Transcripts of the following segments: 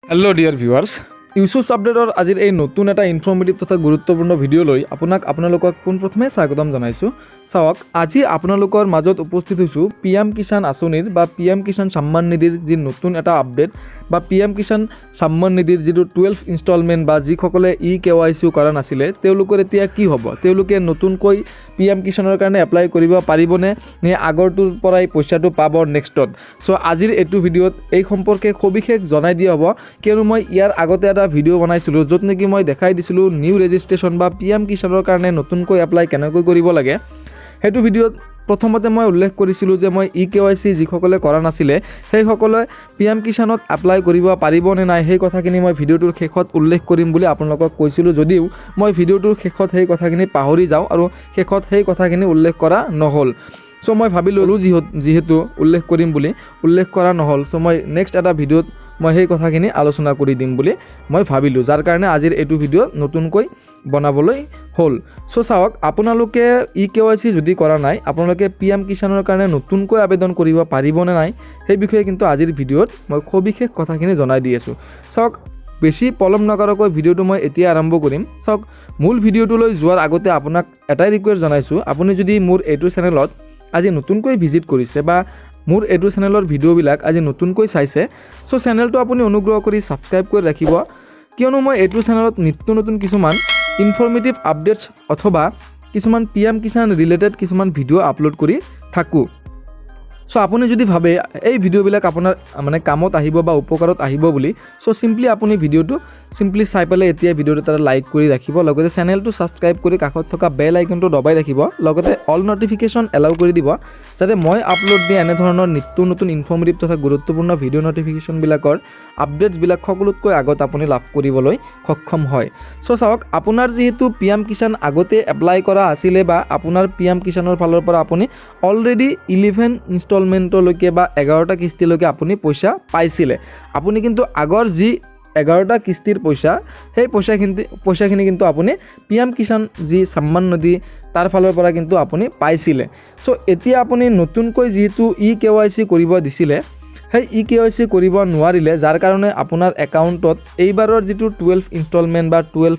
Hello dear viewers ইউচুব আপডেটৰ আজিৰ এই নতুন এটা ইনফৰ্মেটিভ তথা গুৰুত্বপূৰ্ণ ভিডিঅ' লৈ আপোনালোকক পোনপ্ৰথমে স্বাগতম জনাইছোঁ। চাওক, আজি আপোনালোকৰ মাজত উপস্থিত হৈছোঁ PM কিষাণ আঁচনিৰ বা PM কিষাণ সন্মান নিধিৰ যি নতুন এটা আপডেট বা PM কিষাণ সন্মান নিধিৰ যিটো 12 ইনষ্টলমেণ্ট বা যিসকলে KYC কৰা নাছিলে তেওঁলোকৰ এতিয়া কি হ'ব, তেওঁলোকে নতুনকৈ PM কিষাণৰ কাৰণে এপ্লাই কৰিব পাৰিবনে নে আগৰটোৰ পৰাই পইচাটো পাব নেক্সটত। চ' আজিৰ এইটো ভিডিঅ'ত এই সম্পৰ্কে সবিশেষ জনাই দিয়া হ'ব, কিয়নো মই ইয়াৰ আগতে এটা ভিডিঅ' বনাইছিলোঁ য'ত নেকি মই দেখাই দিছিলোঁ নিউ ৰেজিষ্ট্ৰেশ্যন বা PM কিষাণৰ কাৰণে নতুনকৈ এপ্লাই কেনেকৈ কৰিব লাগে। সেইটো ভিডিঅ'ত প্ৰথমতে মই উল্লেখ কৰিছিলোঁ যে মই KYC যিসকলে কৰা নাছিলে সেইসকলে PM কিষাণত এপ্লাই কৰিব পাৰিব নে নাই সেই কথাখিনি মই ভিডিঅ'টোৰ শেষত উল্লেখ কৰিম বুলি আপোনালোকক কৈছিলোঁ, যদিও মই ভিডিঅ'টোৰ শেষত সেই কথাখিনি পাহৰি যাওঁ আৰু শেষত সেই কথাখিনি উল্লেখ কৰা নহ'ল। চ' মই ভাবিলোঁ যিহেতু উল্লেখ কৰিম বুলি উল্লেখ কৰা নহ'ল, চ' মই নেক্সট এটা ভিডিঅ'ত মই সেই কথাখিনি আলোচনা কৰি দিম বুলি মই ভাবিলোঁ, যাৰ কাৰণে আজিৰ এইটো ভিডিঅ' নতুনকৈ বনাবলৈ হ'ল। চ' চাওক, আপোনালোকে KYC যদি কৰা নাই আপোনালোকে PM কিষাণৰ কাৰণে নতুনকৈ আবেদন কৰিব পাৰিবনে নাই সেই বিষয়ে কিন্তু আজিৰ ভিডিঅ'ত মই সবিশেষ কথাখিনি জনাই দি আছোঁ। চাওক, বেছি পলম নকৰাকৈ ভিডিঅ'টো মই এতিয়া আৰম্ভ কৰিম। চাওক, মূল ভিডিঅ'টোলৈ যোৱাৰ আগতে আপোনাক এটাই ৰিকুৱেষ্ট জনাইছোঁ, আপুনি যদি মোৰ এইটো চেনেলত আজি নতুনকৈ ভিজিট কৰিছে বা মোৰ এইটো চেনেলৰ ভিডিঅ'বিলাক আজি নতুনকৈ চাইছে, চ' চেনেলটো আপুনি অনুগ্ৰহ কৰি ছাবস্ক্ৰাইব কৰি ৰাখিব, কিয়নো মই এইটো চেনেলত নিত্য নতুন কিছুমান ইনফৰ্মেটিভ আপডেটছ অথবা কিছুমান PM কিষাণ ৰিলেটেড কিছুমান ভিডিঅ' আপলোড কৰি থাকোঁ। চ' আপুনি যদি ভাবে এই ভিডিঅ'বিলাক আপোনাৰ কামত আহিব বা উপকাৰত আহিব বুলি, চ' চিম্পলি আপুনি ভিডিঅ'টো চিম্পলি চাই পেলাই এতিয়া ভিডিঅ'টো এটা লাইক কৰি ৰাখিব, লগতে চেনেলটো ছাবস্ক্ৰাইব কৰি কাষত থকা বেল আইকনটো দবাই ৰাখিব, লগতে অল নটিফিকেশ্যন এলাউ কৰি দিব, যাতে মই আপলোড দিয়া এনেধৰণৰ নিত্য নতুন ইনফৰ্মেটিভ তথা গুৰুত্বপূৰ্ণ ভিডিঅ' নটিফিকেশ্যনবিলাকৰ আপডেটছবিলাক সকলোতকৈ আগত আপুনি লাভ কৰিবলৈ সক্ষম হয়। চ' চাওক, আপোনাৰ যিহেতু PM কিষাণ আগতে এপ্লাই কৰা আছিলে বা আপোনাৰ PM কিষাণৰ ফালৰ পৰা আপুনি অলৰেডি 11 ইনষ্টলমেণ্টলৈকে বা 11টা কিস্তিলৈকে আপুনি পইচা পাইছিলে, আপুনি কিন্তু আগৰ যি 11টা কিস্তিৰ পইচা সেই পইচাখিনি কিন্তু আপুনি PM কিষাণ যি সন্মান নিধি তাৰ ফালৰ পৰা কিন্তু আপুনি পাইছিলে। চ' এতিয়া আপুনি নতুনকৈ যিহেতু KYC কৰিব দিছিলে সেই KYC কৰিব নোৱাৰিলে, যাৰ কাৰণে আপোনাৰ একাউণ্টত এইবাৰৰ যিটো 12 ইনষ্টলমেণ্ট বা 12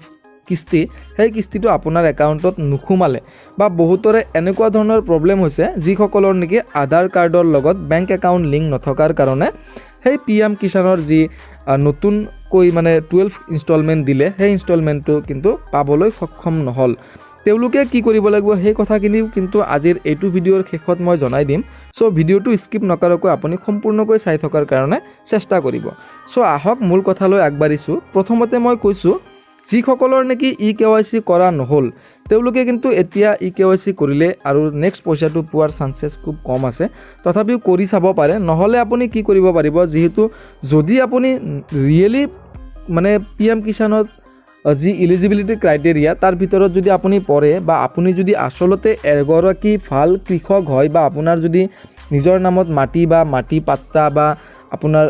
কিস্তি সেই কিস্তিটো আপোনাৰ একাউণ্টত নোসোমালে বা বহুতৰে এনেকুৱা ধৰণৰ প্ৰব্লেম হৈছে যিসকলৰ নেকি আধাৰ কাৰ্ডৰ লগত বেংক একাউণ্ট লিংক নথকাৰ কাৰণে সেই PM কিষাণৰ যি নতুনকৈ 12 ইনষ্টলমেণ্ট দিলে সেই ইনষ্টলমেণ্টটো কিন্তু পাবলৈ সক্ষম নহ'ল। তেওঁলোকে কি কৰিব লাগিব সেই কথাখিনিও কিন্তু আজিৰ এইটো ভিডিঅ'ৰ শেষত মই জনাই দিম। চ' ভিডিঅ'টো স্কিপ নকৰাকৈ আপুনি সম্পূৰ্ণকৈ চাই থকাৰ কাৰণে চেষ্টা কৰিব। চ' আহক মূল কথালৈ আগবাঢ়িছোঁ। প্ৰথমতে মই কৈছোঁ, যিসকলৰ নেকি KYC কৰা নহ'ল তেওঁলোকে কিন্তু এতিয়া KYC কৰিলে আৰু নেক্সট পইচাটো পোৱাৰ চান্সেছ খুব কম আছে, তথাপিও কৰি চাব পাৰে। নহ'লে আপুনি কি কৰিব পাৰিব, যিহেতু যদি আপুনি ৰিয়েলি PM কিষাণত যি ইলিজিবিলিটি ক্ৰাইটেৰিয়া তাৰ ভিতৰত যদি আপুনি পৰে বা আপুনি যদি আচলতে এগৰাকী ভাল কৃষক হয় বা আপোনাৰ যদি নিজৰ নামত মাটি পাট্টা বা আপোনাৰ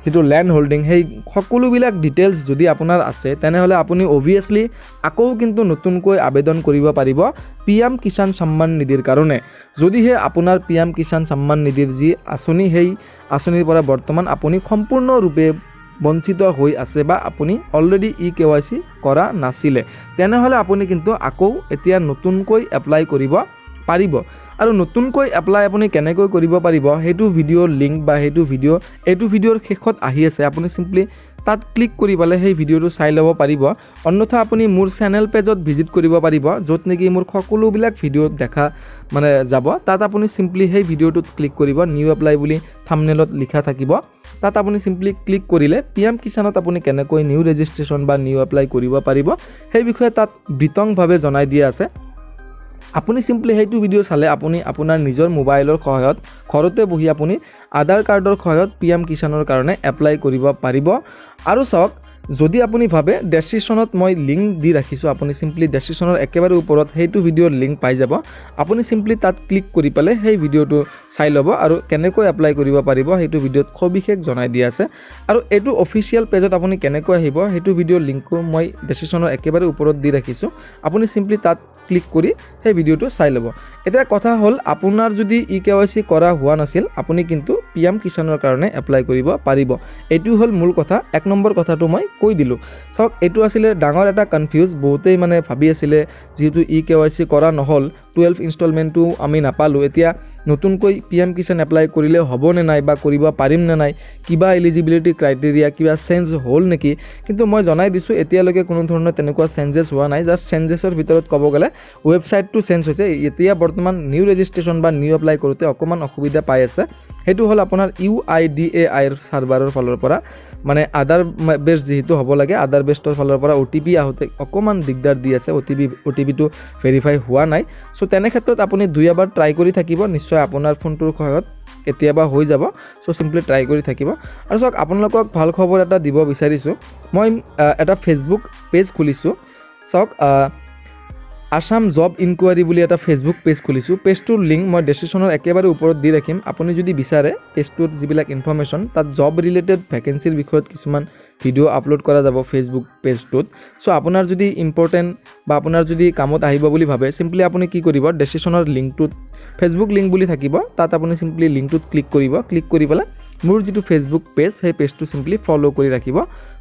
যিটো লেণ্ড হোল্ডিং সেই সকলোবিলাক ডিটেইলছ যদি আপোনাৰ আছে, তেনেহ'লে আপুনি অভিয়াছলি আকৌ কিন্তু নতুনকৈ আবেদন কৰিব পাৰিব PM কিষাণ সন্মান নিধিৰ কাৰণে। যদিহে আপোনাৰ PM কিষাণ সন্মান নিধিৰ যি আঁচনি সেই আঁচনিৰ পৰা বৰ্তমান আপুনি সম্পূৰ্ণৰূপে বঞ্চিত হৈ আছে বা আপুনি অলৰেডি KYC কৰা নাছিলে, তেনেহ'লে আপুনি কিন্তু আকৌ এতিয়া নতুনকৈ এপ্লাই কৰিব পাৰিব। আৰু নতুনকৈ এপ্লাই আপুনি কেনেকৈ কৰিব পাৰিব সেইটো ভিডিঅ'ৰ লিংক বা এইটো ভিডিঅ'ৰ শেষত আহি আছে, আপুনি চিম্পলি তাত ক্লিক কৰি পেলাই সেই ভিডিঅ'টো চাই ল'ব পাৰিব। অন্যথা আপুনি মোৰ চেনেল পেজত ভিজিট কৰিব পাৰিব, য'ত নেকি মোৰ সকলোবিলাক ভিডিঅ'ত দেখা যাব। তাত আপুনি চিম্পলি সেই ভিডিঅ'টোত ক্লিক কৰিব, নিউ এপ্লাই বুলি থাম্বনেইলত লিখা থাকিব, তাত আপুনি চিম্পলি ক্লিক কৰিলে PM কিষাণত আপুনি কেনেকৈ নিউ ৰেজিষ্ট্ৰেশ্যন বা নিউ এপ্লাই কৰিব পাৰিব সেই বিষয়ে তাত বিতংভাৱে জনাই দিয়া আছে। আপুনি চিম্পলি সেইটো ভিডিঅ' চালে আপুনি আপোনাৰ নিজৰ মোবাইলৰ সহায়ত ঘৰতে বহি আপুনি আধাৰ কাৰ্ডৰ সহায়ত PM কিষাণৰ কাৰণে এপ্লাই কৰিব পাৰিব। আৰু চাওক, যদি আপুনি ভাবে ডেছক্ৰিপশ্যনত মই লিংক দি ৰাখিছোঁ, আপুনি চিম্পলি ডেছক্ৰিপশ্যনৰ একেবাৰে ওপৰত সেইটো ভিডিঅ'ৰ লিংক পাই যাব, আপুনি চিম্পলি তাত ক্লিক কৰি পেলাই সেই ভিডিঅ'টো চাই ল'ব আৰু কেনেকৈ এপ্লাই কৰিব পাৰিব সেইটো ভিডিঅ'ত সবিশেষ জনাই দিয়া আছে। আৰু এইটো অফিচিয়েল পেজত আপুনি কেনেকৈ আহিব সেইটো ভিডিঅ'ৰ লিংকো মই ডেছক্ৰিপশ্যনৰ একেবাৰে ওপৰত দি ৰাখিছোঁ, আপুনি চিম্পলি তাত ক্লিক কৰি সেই ভিডিঅ'টো চাই ল'ব। এতিয়া কথা হ'ল আপোনাৰ যদি EKYC কৰা হোৱা নাছিল আপুনি কিন্তু PM কিষাণৰ কাৰণে এপ্লাই কৰিব পাৰিব। এইটো হ'ল মূল কথা। 1 নম্বৰ কথাটো মই কৈ দিলোঁ। চাওক এইটো আছিলে ডাঙৰ এটা কনফিউজ, বহুতেই মানে ভাবি আছিলে যিহেতু EKYC কৰা নহ'ল 12 ইনষ্টলমেণ্টটো আমি নাপালোঁ, এতিয়া নতুনকৈ PM কিষাণ এপ্লাই কৰিলে হ'বনে নাই বা কৰিব পাৰিম নে নাই, কিবা এলিজিবিলিটি ক্ৰাইটেৰিয়া কিবা চেঞ্জ হ'ল নেকি। কিন্তু মই জনাই দিছোঁ এতিয়ালৈকে কোনো ধৰণৰ তেনেকুৱা চেঞ্জেছ হোৱা নাই। জাষ্ট চেঞ্জেছৰ ভিতৰত ক'ব গ'লে ৱেবছাইটটো চেঞ্জ হৈছে। এতিয়া বৰ্তমান নিউ ৰেজিষ্ট্ৰেশ্যন বা নিউ এপ্লাই কৰোঁতে অকণমান অসুবিধা পাই আছে। সেইটো হ'ল আপোনাৰ UIDAI চাৰ্ভাৰৰ ফালৰ পৰা, মানে আধাৰ বেছ যিহেতু হ'ব লাগে, আধাৰ বেছটোৰ ফালৰ পৰা OTP আহোঁতে অকণমান দিগদাৰ দি আছে। OTPটো ভেৰিফাই হোৱা নাই। চ' তেনে ক্ষেত্ৰত আপুনি 2 এবাৰ ট্ৰাই কৰি থাকিব, নিশ্চয় আপোনাৰ ফোনটোৰ সহায়ত কেতিয়াবা হৈ যাব। চ' চিম্পলি ট্ৰাই কৰি থাকিব। আৰু চাওক আপোনালোকক ভাল খবৰ এটা দিব বিচাৰিছোঁ। মই এটা ফেচবুক পেজ খুলিছোঁ। চাওক আসাম জব ইনকুৱাৰী বুলি এটা ফেচবুক পেজ খুলিছোঁ। পেজটোৰ লিংক মই ডেছক্ৰিপশ্যনৰ একেবাৰে ওপৰত দি ৰাখিম। আপুনি যদি বিচাৰে পেজটোত যিবিলাক ইনফৰ্মেশ্যন, তাত জব ৰিলেটেড ভেকেঞ্চিৰ বিষয়ত কিছুমান ভিডিঅ' আপলোড কৰা যাব ফেচবুক পেজটোত। চ' আপোনাৰ যদি ইম্পৰ্টেণ্ট বা আপোনাৰ যদি কামত আহিব বুলি ভাবে, চিম্পলি আপুনি কি কৰিব, ডেছক্ৰিপশ্যনৰ লিংকটোত ফেচবুক লিংক বুলি থাকিব, তাত আপুনি চিম্পলি লিংকটোত ক্লিক কৰিব। ক্লিক কৰি পেলাই মোৰ যিটো ফেচবুক পেজ সেই পেজটো চিম্পলি ফ'ল' কৰি ৰাখিব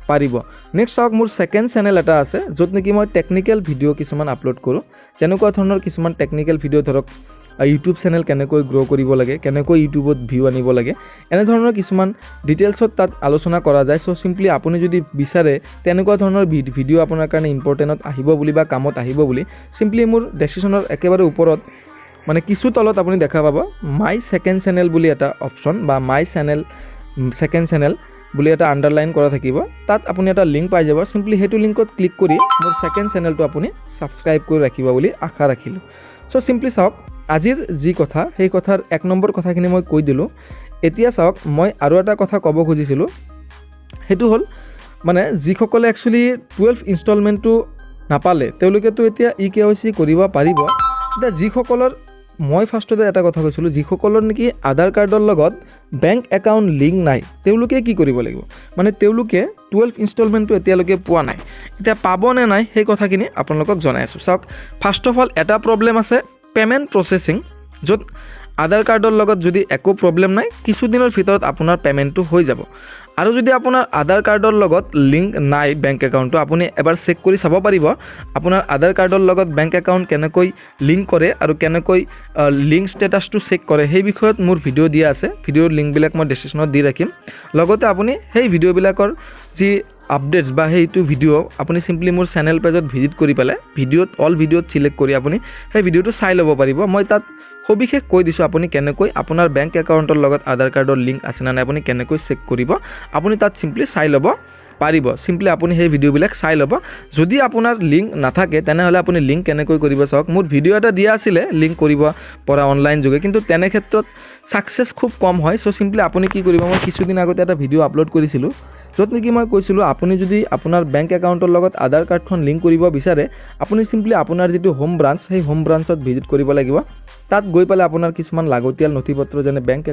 পাৰিব। নেক্সট চাওক মোৰ ছেকেণ্ড চেনেল এটা আছে, য'ত নেকি মই টেকনিকেল ভিডিঅ' কিছুমান আপলোড কৰোঁ। যেনেকুৱা ধৰণৰ কিছুমান টেকনিকেল ভিডিঅ' ধৰক ইউটিউব চেনেল কেনেকৈ গ্ৰ' কৰিব লাগে, কেনেকৈ ইউটিউবত ভিউ আনিব লাগে, এনেধৰণৰ কিছুমান ডিটেইলছত তাত আলোচনা কৰা যায়। চ' চিম্পলি আপুনি যদি বিচাৰে তেনেকুৱা ধৰণৰ ভিডিঅ' আপোনাৰ কাৰণে ইম্পৰ্টেণ্টত আহিব বুলি বা কামত আহিব বুলি, চিম্পলি মোৰ ডেছক্ৰিপশ্যনৰ একেবাৰে ওপৰত মানে কিছু তলত আপুনি দেখা পাব মাই ছেকেণ্ড চেনেল বুলি এটা অপশ্যন বা মাই চেনেল ছেকেণ্ড চেনেল বুলি এটা আণ্ডাৰলাইন কৰা থাকিব। তাত আপুনি এটা লিংক পাই যাব। চিম্পলি সেইটো লিংকত ক্লিক কৰি মোৰ ছেকেণ্ড চেনেলটো আপুনি ছাবস্ক্ৰাইব কৰি ৰাখিব বুলি আশা ৰাখিলোঁ। চ' চিম্পলি চাওক আজিৰ যি কথা সেই কথাৰ 1 নম্বৰ কথাখিনি মই কৈ দিলোঁ। এতিয়া চাওক মই আৰু এটা কথা ক'ব খুজিছিলোঁ, সেইটো হ'ল মানে যিসকলে একচুৱেলি 12 ইনষ্টলমেণ্টটো নাপালে তেওঁলোকেতো এতিয়া EKYC কৰিব পাৰিব। এতিয়া যিসকলৰ মই ফাৰ্ষ্টতে এটা কথা কৈছিলোঁ, যিসকলৰ নেকি আধাৰ কাৰ্ডৰ লগত বেংক একাউণ্ট লিংক নাই তেওঁলোকে কি কৰিব লাগিব, মানে তেওঁলোকে 12 ইনষ্টলমেণ্টটো এতিয়ালৈকে পোৱা নাই। এতিয়া পাবনে নাই সেই কথাখিনি আপোনালোকক জনাই আছোঁ। চাওক ফাৰ্ষ্ট অফ অল এটা প্ৰব্লেম আছে পে'মেণ্ট প্ৰচেছিং, য'ত আধাৰ কাৰ্ডৰ লগত যদি একো প্ৰব্লেম নাই কিছুদিনৰ ভিতৰত আপোনাৰ পে'মেণ্টটো হৈ যাব। আৰু যদি আপোনাৰ আধাৰ কাৰ্ডৰ লগত লিংক নাই বেংক একাউণ্টটো, আপুনি এবাৰ চেক কৰি চাব পাৰিব আপোনাৰ আধাৰ কাৰ্ডৰ লগত বেংক একাউণ্ট কেনেকৈ লিংক কৰে আৰু কেনেকৈ লিংক ষ্টেটাছটো চেক কৰে সেই বিষয়ত মোৰ ভিডিঅ' দিয়া আছে। ভিডিঅ'ৰ লিংকবিলাক মই ডেছক্ৰিপশ্যনত দি ৰাখিম। লগতে আপুনি সেই ভিডিঅ'বিলাকৰ যি আপডেটছ বা সেইটো ভিডিঅ' আপুনি চিম্পলি মোৰ চেনেল পেজত ভিজিট কৰি পেলাই অল ভিডিঅ'ত ছিলেক্ট কৰি আপুনি সেই ভিডিঅ'টো চাই ল'ব পাৰিব। মই তাত সবিশেষ কৈ দিছোঁ আপুনি কেনেকৈ আপোনাৰ বেংক একাউণ্টৰ লগত আধাৰ কাৰ্ডৰ লিংক আছে নে নাই আপুনি কেনেকৈ চেক কৰিব, আপুনি তাত চিম্পলি চাই ল'ব পাৰিব। চিম্পলি আপুনি সেই ভিডিঅ'বিলাক চাই ল'ব। যদি আপোনাৰ লিংক নাথাকে তেনেহ'লে আপুনি লিংক কেনেকৈ কৰিব চাওক, মোৰ ভিডিঅ' এটা দিয়া আছিলে লিংক কৰিব পৰা অনলাইন যোগে, কিন্তু তেনে ক্ষেত্ৰত ছাকচেছ খুব কম হয়। চ' চিম্পলি আপুনি কি কৰিব, মই কিছুদিন আগতে এটা ভিডিঅ' আপলোড কৰিছিলোঁ য'ত নেকি মই কৈছিলোঁ আপুনি যদি আপোনাৰ বেংক একাউণ্টৰ লগত আধাৰ কাৰ্ডখন লিংক কৰিব বিচাৰে আপুনি চিম্পলি আপোনাৰ যিটো হোম ব্ৰাঞ্চ সেই হোম ব্ৰাঞ্চত ভিজিট কৰিব লাগিব। তাত গৈ পেলাই আপোনাৰ কিছুমান লাগতিয়াল নথিপত্ৰ যেনে বেংক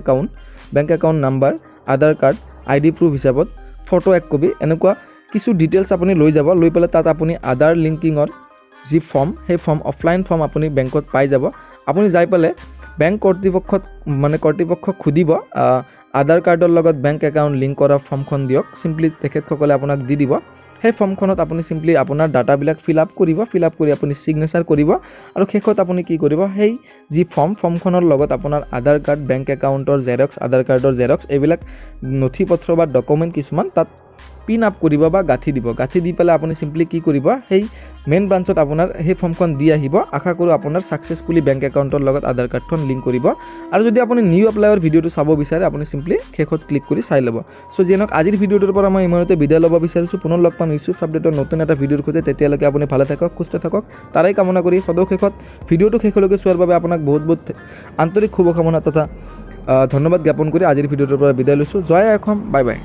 একাউণ্ট নাম্বাৰ, আধাৰ কাৰ্ড, ID প্ৰুফ হিচাপত ফটো 1 কপি এনেকুৱা কিছু ডিটেইলছ আপুনি লৈ যাব। লৈ পেলাই তাত আপুনি আধাৰ লিংকিঙৰ যি ফৰ্ম সেই অফলাইন ফৰ্ম আপুনি বেংকত পাই যাব। আপুনি যাই পেলাই বেংক কৰ্তৃপক্ষক সুধিব আধাৰ কাৰ্ডৰ লগত বেংক একাউণ্ট লিংক কৰা ফৰ্মখন দিয়ক। চিম্পলি তেখেতসকলে আপোনাক দি দিব। সেই ফৰ্মখনত আপুনি চিম্পলি আপোনাৰ ডাটাবিলাক ফিল আপ কৰি আপুনি ছিগনেচাৰ কৰিব আৰু শেষত আপুনি কি কৰিব, সেই যি ফৰ্মখনৰ লগত আপোনাৰ আধাৰ কাৰ্ড, বেংক একাউণ্টৰ জেৰক্স, আধাৰ কাৰ্ডৰ জেৰক্স এইবিলাক নথিপত্ৰ বা ডকুমেণ্ট কিছুমান তাত পিন আপ কৰিব বা গাঁঠি দিব। গাঁঠি দি পেলাই আপুনি চিম্পলি কি কৰিব, সেই মেইন ব্ৰাঞ্চত আপোনাৰ সেই ফৰ্মখন দি আহিব। আশা কৰোঁ আপোনাৰ ছাকচেছফুলি বেংক একাউণ্টৰ লগত আধাৰ কাৰ্ডখন লিংক কৰিব। আৰু যদি আপুনি নিউ এপ্লাইৰ ভিডিঅ'টো চাব বিচাৰে আপুনি চিম্পলি শেষত ক্লিক কৰি চাই ল'ব। চ' যিয়ে নহওক আজিৰ ভিডিঅ'টোৰ পৰা মই ইমানতে বিদায় ল'ব বিচাৰিছোঁ। পুনৰ লগ পাম ইউটিউব আপডেটৰ নতুন এটা ভিডিঅ'ৰ সৈতে। তেতিয়ালৈকে আপুনি ভালে থাকক, সুস্থ থাকক তাৰেই কামনা কৰি সদৌ শেষত ভিডিঅ'টো শেষলৈকে চোৱাৰ বাবে আপোনাক বহুত আন্তৰিক শুভকামনা তথা ধন্যবাদ জ্ঞাপন কৰি আজিৰ ভিডিঅ'টোৰ পৰা বিদায় লৈছোঁ। জয় অসম, বাই বাই।